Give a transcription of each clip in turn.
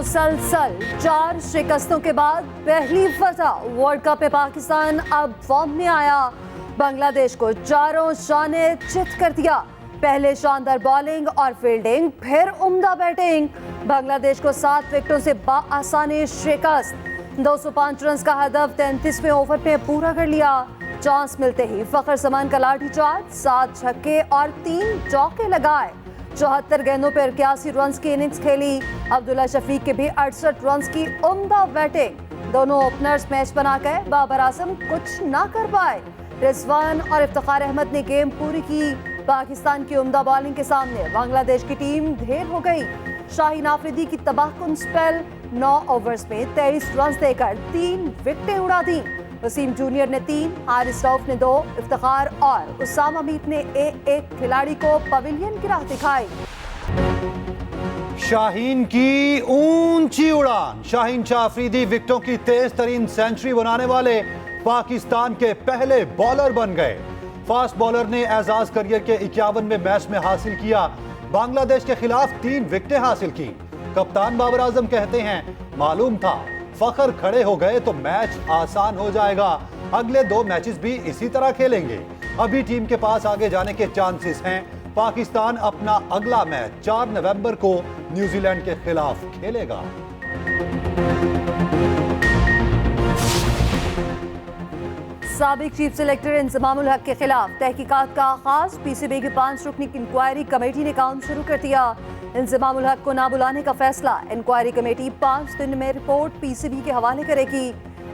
मुसलसल 4 शिकस्तों के बाद पहली फतह वर्ल्ड कप में पाकिस्तान अब फॉर्म में आया। बांग्लादेश को चारों शाने चित कर दिया। पहले शानदार बॉलिंग और फील्डिंग, फिर उम्दा बैटिंग। बांग्लादेश को 7 विकेटों से बाआसानी शिकस्त। 205 रन का हदफ 33वें ओवर में पूरा कर लिया। चांस मिलते ही फखर जमान का लाठी चार्ज, 7 छक्के और 3 चौके लगाए। 74 गेंदों पर 81 रन की इनिंग्स खेली। अब्दुल्ला शफीक के भी 68 रन की उम्दा बैटिंग। दोनों ओपनर्स मैच बना गए, बाबर आजम कुछ ना कर पाए। रिजवान और इफ्तिखार अहमद ने गेम पूरी की। पाकिस्तान की उम्दा बॉलिंग के सामने बांग्लादेश की टीम ढेर हो गई। शाहीन आफरीदी की तबाहकुन स्पेल, 9 ओवर्स में 23 रन देकर 3 विकेटें उड़ा दी। वसीम जूनियर ने 3, हारिस रऊफ ने 2, इफ्तिखार और उसामा मीर ने एक खिलाड़ी को पवेलियन की राह दिखाई। शाहीन की ऊंची उड़ान। शाहीन शाह अफरीदी विकेटों की तेज तरीन सेंचुरी बनाने वाले पाकिस्तान के पहले बॉलर बन गए। फास्ट बॉलर ने एजाज करियर के 51वें मैच में हासिल किया। बांग्लादेश के खिलाफ 3 विकेटें हासिल की। कप्तान बाबर आजम कहते हैं, मालूम था फखर खड़े हो गए तो मैच आसान हो जाएगा। अगले 2 मैचेस भी इसी तरह खेलेंगे। अभी टीम के पास आगे जाने के चांसेस हैं। पाकिस्तान अपना अगला मैच 4 नवंबर को न्यूजीलैंड के खिलाफ खेलेगा। साबिक चीफ सेलेक्टर इंजमामुल हक के खिलाफ तहकीकात का आगाज। पीसीबी की 5 रुकनी इंक्वायरी कमेटी ने काम शुरू कर दिया। इंजमामुल हक को ना बुलाने का फैसला। इंक्वायरी कमेटी 5 दिन में रिपोर्ट पीसीबी के हवाले करेगी।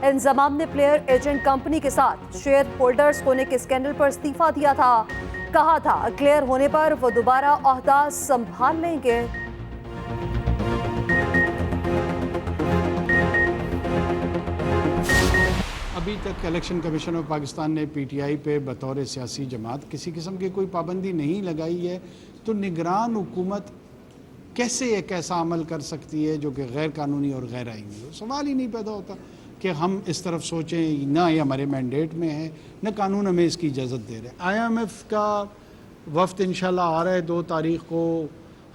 इंजमाम ने प्लेयर एजेंट कंपनी के साथ शेयर होल्डर्स होने के स्कैंडल पर इस्तीफा दिया था। कहा था क्लियर होने पर वो दोबारा ओहदा संभाल लेंगे। अभी तक इलेक्शन कमीशन ऑफ पाकिस्तान ने पीटीआई पे बतौर सियासी जमात किसी किस्म की कोई पाबंदी नहीं लगाई है, तो निगरान हुकूमत कैसे एक ऐसा अमल कर सकती है जो कि गैर कानूनी और गैर आईनी हो। सवाल ही नहीं पैदा होता कि हम इस तरफ सोचें, ना ये हमारे मैंडेट में है, न कानून हमें इसकी इजाज़त दे रहे हैं। IMF का वफ्द इंशाल्लाह आ रहा है 2 तारीख को।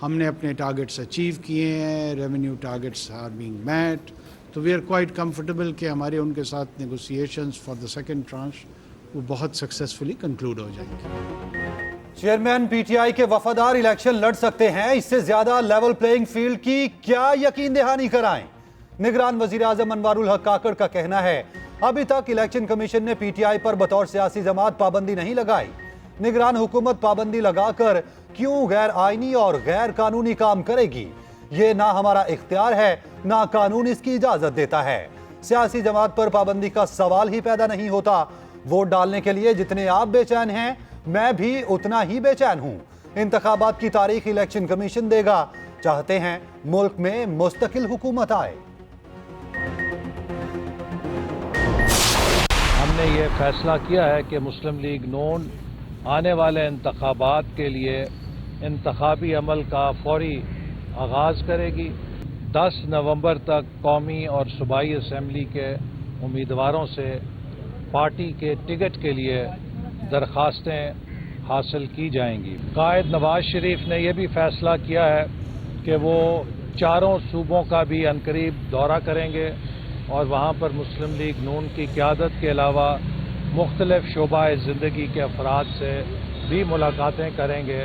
हमने अपने टारगेट्स अचीव किए हैं, revenue targets are being met, तो वी आर क्वाइट कंफर्टेबल कि हमारे उनके साथ negotiations for the second tranche वो बहुत सक्सेसफुली कंक्लूड हो जाएंगे। चेयरमैन पीटीआई के वफादार इलेक्शन लड़ सकते हैं, इससे ज्यादा लेवल प्लेइंग फील्ड की क्या यकीन दहानी कराएं। निगरान वजीर आजम अनवारुल हक काकड़ का कहना है, अभी तक इलेक्शन कमीशन ने पीटीआई पर बतौर सियासी जमात पाबंदी नहीं लगाई। निगरान हुकूमत पाबंदी लगाकर क्यों गैर आईनी और गैर कानूनी काम करेगी? ये ना हमारा इख्तियार है, ना कानून इसकी इजाजत देता है। सियासी जमात पर पाबंदी का सवाल ही पैदा नहीं होता। वोट डालने के लिए जितने आप बेचैन हैं, मैं भी उतना ही बेचैन हूं। इंतखाबात की तारीख इलेक्शन कमीशन देगा। चाहते हैं मुल्क में मुस्तकिल हुकूमत आए। हमने ये फैसला किया है कि मुस्लिम लीग नून आने वाले इंतखाबात के लिए इंतखाबी अमल का फौरी आगाज़ करेगी। 10 नवंबर तक कौमी और सूबाई असम्बली के उम्मीदवारों से पार्टी के टिकट के लिए दरखास्तें हासिल की जाएंगी। कायद नवाज शरीफ ने यह भी फैसला किया है कि वो 4 सूबों का भी अनकरीब दौरा करेंगे और वहाँ पर मुस्लिम लीग नून की क़यादत के अलावा मुख्तलिफ शोबाए ज़िंदगी के अफराद से भी मुलाकातें करेंगे।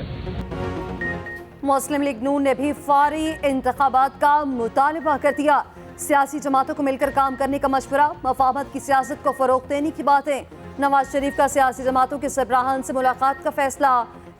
मुस्लिम लीग नून ने भी फौरी इंतखाबात का मुतालबा कर दिया। सियासी जमातों को मिलकर काम करने का मशवरा, मफाहमत की सियासत को फरोग देने की बातें। नवाज शरीफ का सियासी जमातों के सरबराहान से मुलाकात का फैसला।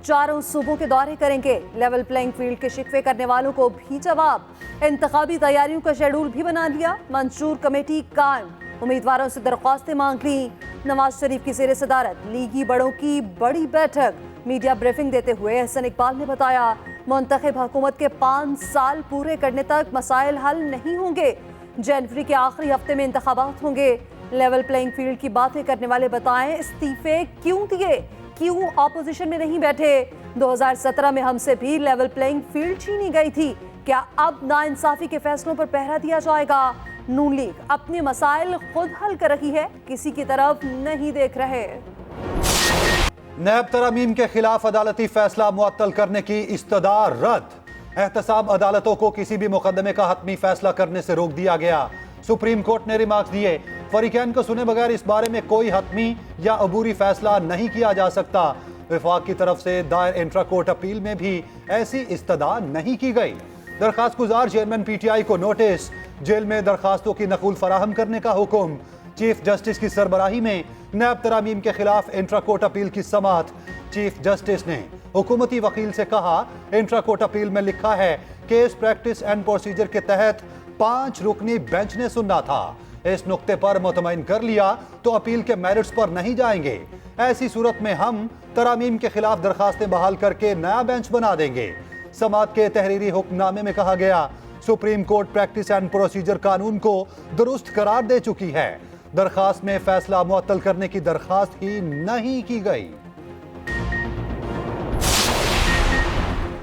4 सूबों के दौरे करेंगे। लेवल प्लेइंग फील्ड के शिकवे करने वालों को भी जवाब। इंतखाबी तैयारियों का शेड्यूल भी बना लिया। मंशूर कमेटी कायम। उम्मीदवारों से दरख्वास्तें मांग ली। नवाज शरीफ की ज़ेर सदारत लीगी बड़ों की बड़ी बैठक। मीडिया ब्रीफिंग देते हुए एहसन इकबाल ने बताया, मुंतखब हुकूमत के 5 साल पूरे करने तक मसाइल हल नहीं होंगे। जनवरी के आखिरी हफ्ते में इंतखाबात होंगे। लेवल प्लेइंग फील्ड की बातें करने वाले बताएं, इस्तीफे क्यों दिए, क्यों ऑपोजिशन में नहीं बैठे? 2017 में हमसे भी लेवल प्लेइंग फील्ड छीनी गई थी। क्या अब नाइंसाफी के फैसलों पर पहरा दिया जाएगा? नून लीग अपने मसाइल खुद हल कर रही है, किसी की तरफ नहीं देख रहे। नैब तरमीम के खिलाफ अदालती फैसला मुअत्तल करने की इस्तदा रद्द। एहतसाब अदालतों को किसी भी मुकदमे का हतमी फैसला करने से रोक दिया गया। सुप्रीम कोर्ट ने रिमार्क्स दिए, फरीकैन को सुने बगैर इस बारे में कोई हतमी या अबूरी फैसला नहीं किया जा सकता। विफाक की तरफ से दायर इंट्रा कोर्ट अपील में भी ऐसी इस्तदा नहीं की गई। दरखास्त गुजार चेयरमैन पीटीआई को नोटिस, जेल में दरखास्तों की नकुल फराहम करने का हुक्म। चीफ जस्टिस की सरबराही में नैब तरामीम के खिलाफ इंट्रा कोर्ट अपील की समाअत। चीफ जस्टिस ने हुकूमती वकील से कहा, इंट्रा कोर्ट अपील में लिखा है केस प्रैक्टिस एंड प्रोसीजर के तहत 5 रुकनी बेंच ने सुनना था। इस नुक्ते पर मुतमईन कर लिया तो अपील के मेरिट्स पर नहीं जाएंगे। ऐसी सूरत में हम तरामीम के खिलाफ दरखास्तें बहाल करके नया बेंच बना देंगे। समाअत के तहरीरी हुक्मनामे में कहा गया, supreme court practice and procedure कानून को दुरुस्त करार दे चुकी है। दरखास्त में फैसला मुअत्तल करने की दरखास्त ही नहीं की गई।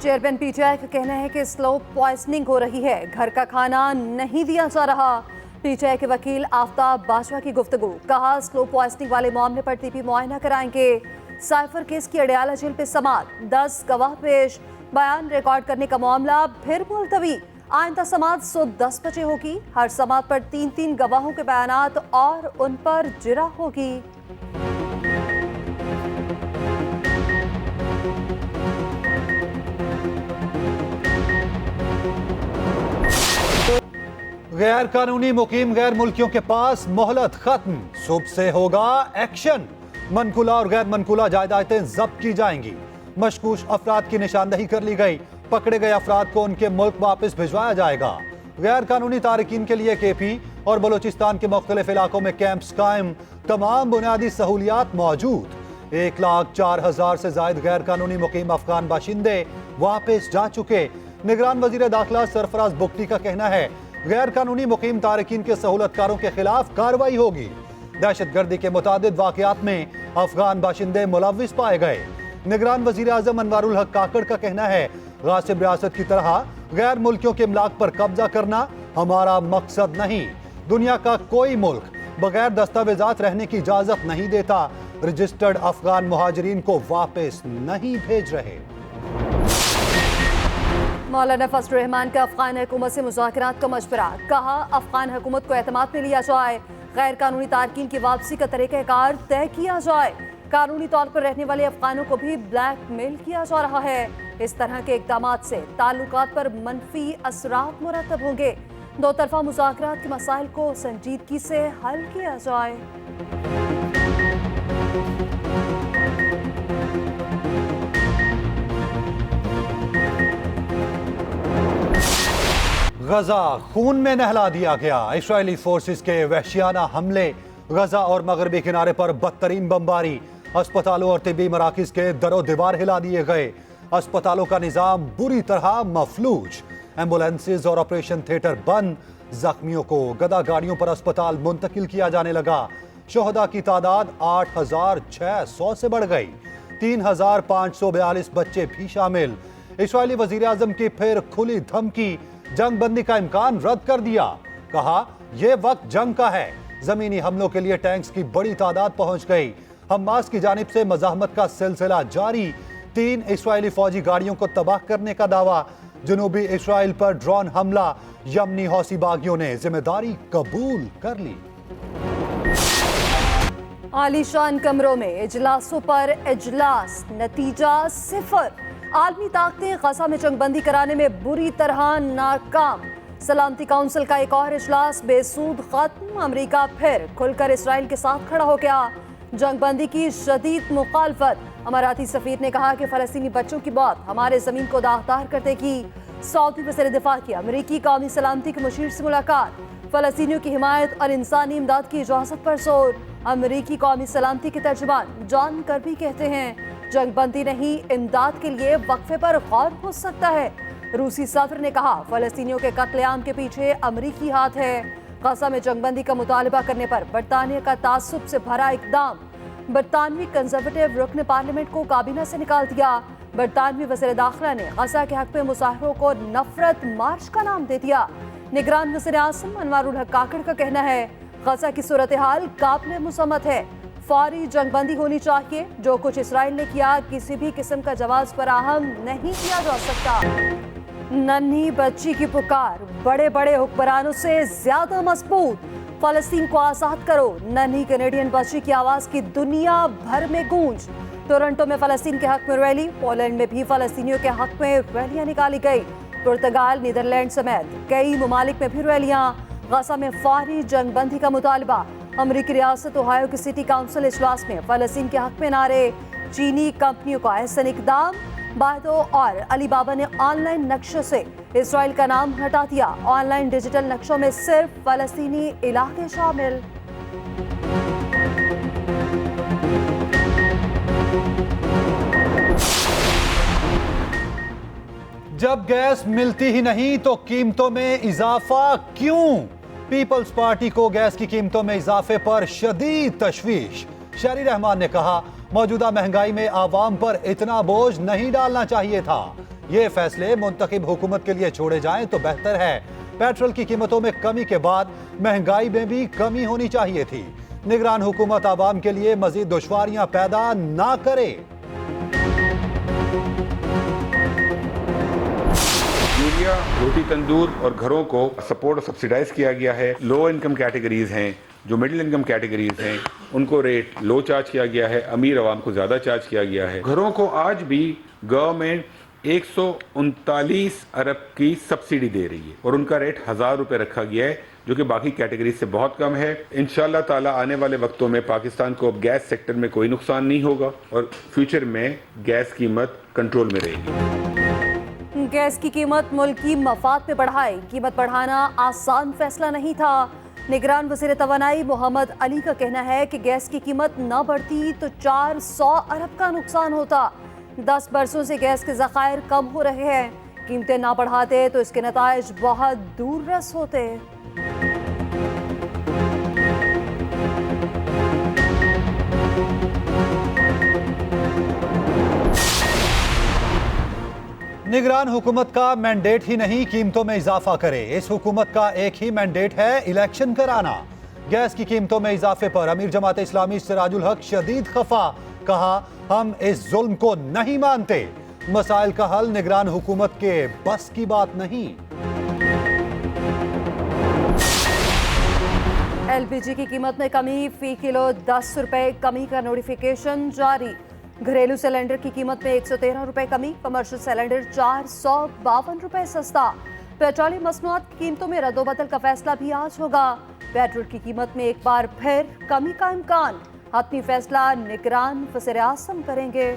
चेयरमैन पीटीआई का कहना है कि स्लो पॉइजनिंग हो रही है, घर का खाना नहीं दिया जा रहा। पीटीआई के वकील आफ्ताब बाजवा की गुफ्तगू, कहा स्लो पॉइजनिंग वाले मामले पर टीपी मुआयना कराएंगे। साइफर केस की अडयाला जेल पे समाअत, 10 गवाह पेश, बयान रिकॉर्ड करने का मामला फिर मुलतवी। आइंदा समाअत 10 बजे होगी। हर समाअत पर 3-3 गवाहों के बयानात और उन पर जिरा होगी। गैर कानूनी मुकीम गैर मुल्कियों के पास मोहलत खत्म, सुबह से होगा एक्शन। मनकुला और गैर मनकुला जायदादें जब्त की जाएंगी। मशकूक अफराद की निशानदही कर ली गई। पकड़े गए अफराद को उनके मुल्क वापस भिजवाया जाएगा। गैर कानूनी तारिकीन के लिए केपी और बलोचिस्तान के मुख्तलिफ इलाकों में कैंप्स कायम, तमाम बुनियादी सहूलियात मौजूद। 1,04,000 से जायद गैर कानूनी मुकीम अफगान बाशिंदे वापस जा चुके। निगरान वजीर दाखिला सरफराज बुख्ती का कहना है, गैर कानूनी मुकीम तारिकीन के सहूलतकारों के खिलाफ कार्रवाई होगी। दहशतगर्दी के मुतादिद वाकयात में अफगान बाशिंदे मुलव्विस पाए गए। निगरान वजीर आजम अनवारुल हक काकड़ का कहना है, गासिब रियासत की तरह गैर मुल्कियों के इमलाक पर कब्जा करना हमारा मकसद नहीं। दुनिया का कोई मुल्क बगैर दस्तावेजात रहने की इजाजत नहीं देता। रजिस्टर्ड अफगान मुहाजिरीन को वापस नहीं भेज रहे। मौलाना फजल रहमान का अफगान हुकूमत से मुज़ाकरात का मशवरा, कहा अफगान हुकूमत को एतमाद में लिया जाए, गैर कानूनी तारकीन की वापसी का तरीक़ाकार तय किया जाए। कानूनी तौर पर रहने वाले अफगानों को भी ब्लैकमेल किया जा रहा है। इस तरह के इक़दामात से ताल्लुकात पर मनफी असरात मुरतब होंगे। दो तरफा मुज़ाकरात के मसाइल को संजीदगी से हल किया जाए। गजा खून में नहला दिया गया। इस्राएली फोर्सेस के वहशियाना हमले, गजा और मगरबी किनारे पर बदतरीन बमबारी, अस्पतालों और तिब्बी मराकिज के दरो दीवार हिला दिए गए। अस्पतालों का निजाम बुरी तरह मफलूज, एम्बुलेंसेज और ऑपरेशन थिएटर बंद। जख्मियों को गदा गाड़ियों पर अस्पताल मुंतकिल किया जाने लगा। शोहदा की तादाद 8,600 से बढ़ गई। 3,542 बच्चे भी शामिल। इस्राएली वजीर आजम की फिर खुली धमकी, जंग बंदी का इम्कान रद्द कर दिया। कहा यह वक्त जंग का है। जमीनी हमलों के लिए टैंक्स की बड़ी तादाद पहुंच गई। हमास की जानिब से मज़ाहमत का सिलसिला जारी। 3 इस्राएली फौजी गाड़ियों को तबाह करने का दावा। जनूबी इस्राएल पर ड्रोन हमला, यमनी हौसी बागियों ने जिम्मेदारी कबूल कर ली। आलीशान कमरों में इजलासों पर इजलास, नतीजा 0। आलमी ताकतें गजा में जंगबंदी कराने में बुरी तरह नाकाम। सलामती काउंसिल का एक और इजलास बेसूद खत्म। अमेरिका फिर खुलकर इसराइल के साथ खड़ा हो गया। जंगबंदी की शदीद मुखालफत। अमाराती सफीर ने कहा कि फलस्तीनी बच्चों की मौत हमारे जमीन को दागदार कर देगी। सऊदी वज़ीर दिफा की अमेरिकी कौमी सलामती के मुशीर से मुलाकात। फलस्तीनियों की हिमायत और इंसानी इमदाद की इजाज़त पर जोर। अमेरिकी कौमी सलामती के तर्जुमान जॉन कर्बी कहते हैं, जंगबंदी नहीं, इमदाद के लिए वक्फे पर गौर हो सकता है। रूसी सदर ने कहा फलस्तीनियों के कत्लेआम के पीछे अमेरिकी हाथ है। गजा में जंगबंदी का मुतालबा करने पर बरतानिया का तासुब से भरा इकदाम। बरतानवी कंजर्वेटिव रुकन पार्लियामेंट को काबीना से निकाल दिया। बरतानवी वज़ीर दाखिला ने गजा के हक में मुजाहिरों को नफरत मार्च का नाम दे दिया। निगरान वज़ीर आज़म अनवारुल हक काकड़ का कहना है, गजा की सूरत हाल काबिल मुसम्मत है। फौरी जंगबंदी होनी चाहिए। जो कुछ इसराइल ने किया किसी भी किस्म का जवाब फराहम नहीं किया जा सकता। नन्ही बच्ची की पुकार बड़े बड़े हुक्मरानों से ज्यादा मजबूत। फलस्तीन को आजाद करो, नन्ही कैनेडियन बच्ची की आवाज की दुनिया भर में गूंज। टोरंटो में फलस्तीन के हक में रैली, पोलैंड में भी फलस्तीनियों के हक में रैलियां निकाली गई। पुर्तगाल, नीदरलैंड समेत कई ममालिक में भी रैलियां। गजा में फौरी जंगबंदी का मुतालबा। अमरीकी रियासत ओहायो के सिटी काउंसिल इजलास में फलस्तीन के हक में नारे। चीनी कंपनियों का ऐसा इकदाम। बायदो और अलीबाबा ने ऑनलाइन नक्शों से इसराइल का नाम हटा दिया। ऑनलाइन डिजिटल नक्शों में सिर्फ फलस्तीनी इलाके शामिल। जब गैस मिलती ही नहीं तो कीमतों में इजाफा क्यों? पीपल्स पार्टी को गैस की कीमतों में इजाफे पर शदीद तशवीश। शहरी रहमान ने कहा, मौजूदा महंगाई में आवाम पर इतना बोझ नहीं डालना चाहिए था। ये फैसले मुंतखब हुकूमत के लिए छोड़े जाएं तो बेहतर है। पेट्रोल की कीमतों में कमी के बाद महंगाई में भी कमी होनी चाहिए थी। निगरान हुकूमत आवाम के लिए मजीद दुश्वारियां पैदा ना करे। यूरिया, रोटी तंदूर और घरों को सपोर्ट और सब्सिडाइज किया गया है। लो इनकम कैटेगरीज हैं, जो मिडिल इनकम कैटेगरीज हैं, उनको रेट लो चार्ज किया गया है। अमीर आवाम को ज़्यादा चार्ज किया गया है। घरों को आज भी गवर्नमेंट 139 अरब की सब्सिडी दे रही है और उनका रेट 1000 रुपये रखा गया है, जो कि बाकी कैटेगरी से बहुत कम है। इंशाअल्लाह ताला आने वाले वक्तों में पाकिस्तान को अब गैस सेक्टर में कोई नुकसान नहीं होगा और फ्यूचर में गैस कीमत कंट्रोल में रहेगी। गैस की कीमत मुल्की मफाद में बढ़ाए। कीमत बढ़ाना आसान फैसला नहीं था। निगरान वज़ीर तवानाई मोहम्मद अली का कहना है कि गैस की कीमत न बढ़ती तो 400 अरब का नुकसान होता। 10 बरसों से गैस के ज़खायर कम हो रहे हैं। कीमतें ना बढ़ाते तो इसके नताइज बहुत दूररस होते। निगरान हुकूमत का मैंडेट ही नहीं कीमतों में इजाफा करे। इस हुकूमत का एक ही मैंडेट है, इलेक्शन कराना। गैस की कीमतों में इजाफे पर अमीर जमात इस्लामी सिराजुल हक शदीद खफा। कहा, हम इस जुल्म को नहीं मानते। मसाइल का हल निगरान हुकूमत के बस की बात नहीं। LPG की कीमत में कमी, फी किलो 10 रुपए कमी का नोटिफिकेशन जारी। घरेलू सिलेंडर की कीमत में 113 रुपए कमी, कमर्शियल सिलेंडर 452 रुपए सस्ता। पेट्रोलियम मसनूआत की कीमतों में रद्दोबदल का फैसला भी आज होगा। पेट्रोल की कीमत में एक बार फिर कमी का इम्कान। हतमी फैसला निगरान वज़ीर आज़म करेंगे।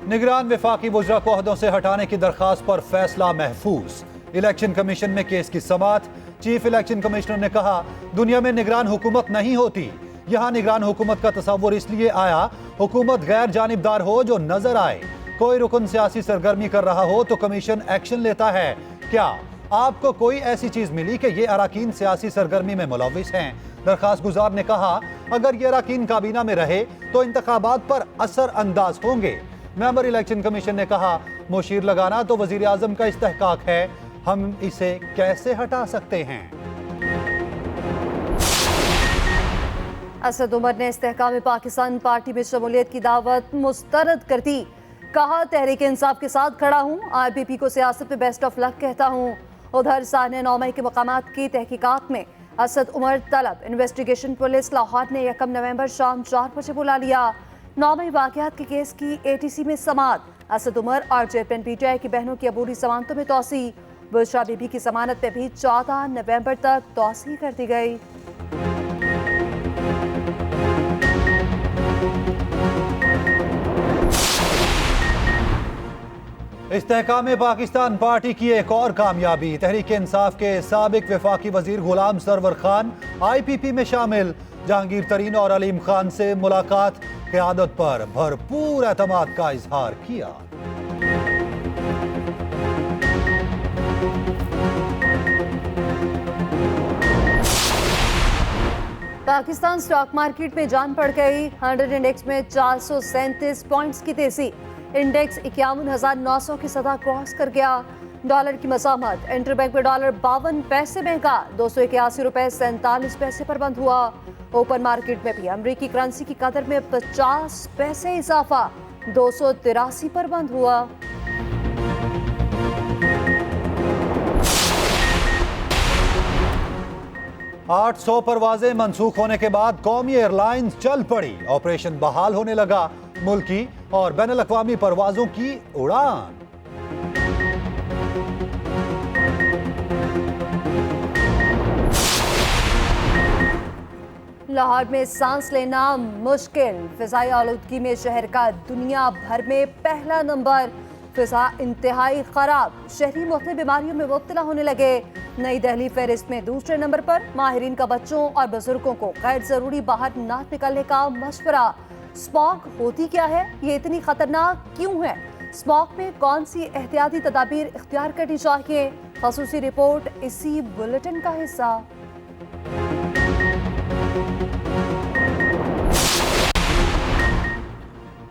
निगरान वफाकी वज़रा को अहदों से हटाने की दरख्वास्त पर फैसला महफूज। इलेक्शन कमीशन में केस की समाअत। चीफ इलेक्शन कमिश्नर ने कहा, दुनिया में निगरान हुकूमत नहीं होती। यहाँ निगरान हुकूमत का तस्वुर इसलिए आया, हुकूमत गैर जानिबदार हो जो नजर आए। कोई रुकन सियासी सरगर्मी कर रहा हो तो कमीशन एक्शन लेता है। क्या आपको कोई ऐसी चीज मिली कि ये अराकीन सियासी सरगर्मी में मुलविस हैं? दरखास्त गुजार ने कहा, अगर ये अराकीन काबीना में रहे तो इंतखाबात पर असर अंदाज होंगे। मेंबर इलेक्शन कमीशन ने कहा, मुशीर लगाना तो वजीर आजम का इस्तेहकाक है, हम इसे कैसे हटा सकते हैं? असद उमर ने इस्तेहकाम पाकिस्तान पार्टी में शमूलियत की दावत मुस्तरद कर दी। कहा, तहरीक इंसाफ के साथ खड़ा हूँ, IPP को सियासत में बेस्ट ऑफ लक कहता हूँ। उधर साहने 9 मई के मकामात की तहकीकात में असद उमर तलब। इन्वेस्टिगेशन पुलिस लाहौर ने 1 नवंबर शाम 4 बजे बुला लिया। 9 मई वाक़यात के केस की ATC में समाअत। असद उमर और चेयरमैन PTI की बहनों की अबूरी जमानतों में तोसी। बुशरा बीबी की जमानत में भी 14 नवंबर तक तोसी कर दी गई। इस्तेहकाम पाकिस्तान पार्टी की एक और कामयाबी। तहरीक इंसाफ के साबिक वफाकी वजीर गुलाम सरवर खान IPP में शामिल। जहांगीर तरीन और अलीम खान से मुलाकात, क़यादत पर भरपूर एतमाद का इजहार किया। पाकिस्तान स्टॉक मार्केट में जान पड़ गई। 100 इंडेक्स में 437 पॉइंट्स की तेजी। इंडेक्स 51,900 की सतह क्रॉस कर गया। डॉलर की मसामत इंटरबैंक में डॉलर 52 पैसे महंगा 281 रुपए 47 पैसे पर बंद हुआ। ओपन मार्केट में भी अमेरिकी करेंसी की कदर में 50 पैसे इजाफा 283 पर बंद हुआ। आठ 100 परवाजें मंसूख होने के बाद कौमी एयरलाइंस चल पड़ी। ऑपरेशन बहाल होने लगा। मुल्की और बैनुल अक़वामी परवाजों की उड़ान। लाहौर में सांस लेना मुश्किल। फिजाई आलूदगी में शहर का दुनिया भर में पहला नंबर। फिजा इंतहाई खराब। शहरी मुख्तलिफ बीमारियों में मुब्तला होने लगे। नई दिल्ली फहरिस्त में दूसरे नंबर पर। माहिरीन का बच्चों और बुजुर्गों को गैर जरूरी बाहर न निकलने का मशवरा। स्मॉग होती क्या है, ये इतनी खतरनाक क्यों है, स्मॉग में कौन सी एहतियाती तदाबीर इख्तियार करनी चाहिए, खसूसी रिपोर्ट इसी बुलेटिन का हिस्सा।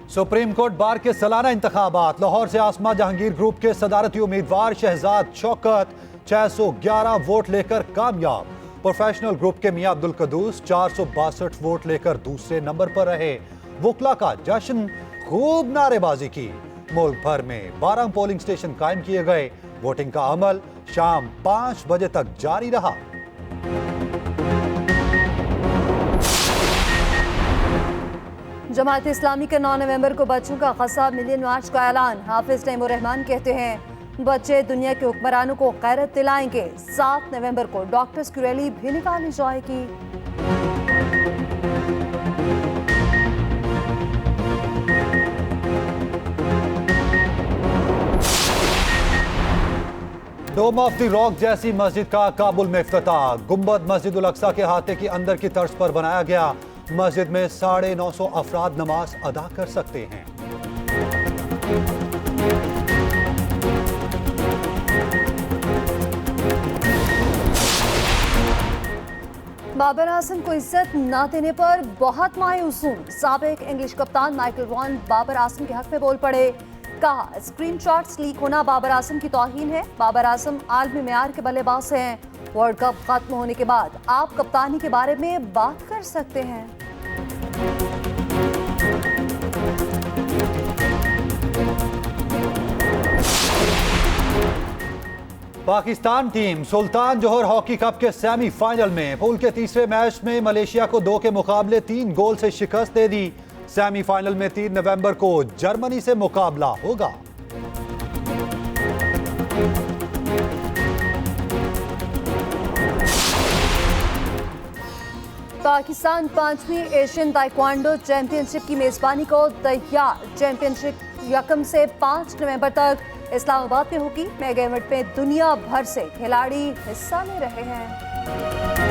सुप्रीम कोर्ट बार के सालाना इंतखाबात। लाहौर से आसमा जहांगीर ग्रुप के सदारती उम्मीदवार शहजाद शौकत 611 वोट लेकर कामयाब। प्रोफेशनल ग्रुप के मियां अब्दुल कदूस 462 वोट लेकर दूसरे नंबर पर रहे। वुकला का जश्न, खूब नारेबाजी की। मुल्क भर में 12 पोलिंग स्टेशन कायम किए गए। वोटिंग का अमल शाम 5 बजे तक जारी रहा। जमात इस्लामी के 9 नवंबर को बच्चों का ख़सा मिलियन मार्च का ऐलान। हाफिज तैमूर रहमान कहते हैं बच्चे दुनिया के हुक्मरानों को गैरत दिलाएंगे। 7 नवंबर को डॉक्टर्स की रैली भी निकाली जाएगी। डोम ऑफ द रॉक जैसी मस्जिद का काबुल में इफ्तिताह। गुंबद मस्जिद उल अक्सा के अहाते के अंदर की तर्ज पर बनाया गया। मस्जिद में 950 अफराद नमाज अदा कर सकते हैं। बाबर आजम को इज्जत न देने पर बहुत मायूस हूं। साबिक इंग्लिश कप्तान माइकल वॉन बाबर आजम के हक में बोल पड़े। कहा स्क्रीनशॉट्स लीक होना बाबर आजम की तौहीन है। बाबर आजम आलमी मेयार के बल्लेबाज हैं। वर्ल्ड कप खत्म होने के बाद आप कप्तानी के बारे में बात कर सकते हैं। पाकिस्तान टीम सुल्तान जोहर हॉकी कप के सेमीफाइनल में पूल के तीसरे मैच में मलेशिया को 2 के मुकाबले 3 गोल से शिकस्त दे दी। सेमीफाइनल में 3 नवंबर को जर्मनी से मुकाबला होगा। पाकिस्तान 5वीं एशियन ताइक्वांडो चैंपियनशिप की मेजबानी को तैयार। चैंपियनशिप 1 से 5 नवंबर तक इस्लामाबाद में होगी। मेगा इवेंट में दुनिया भर से खिलाड़ी हिस्सा ले रहे हैं।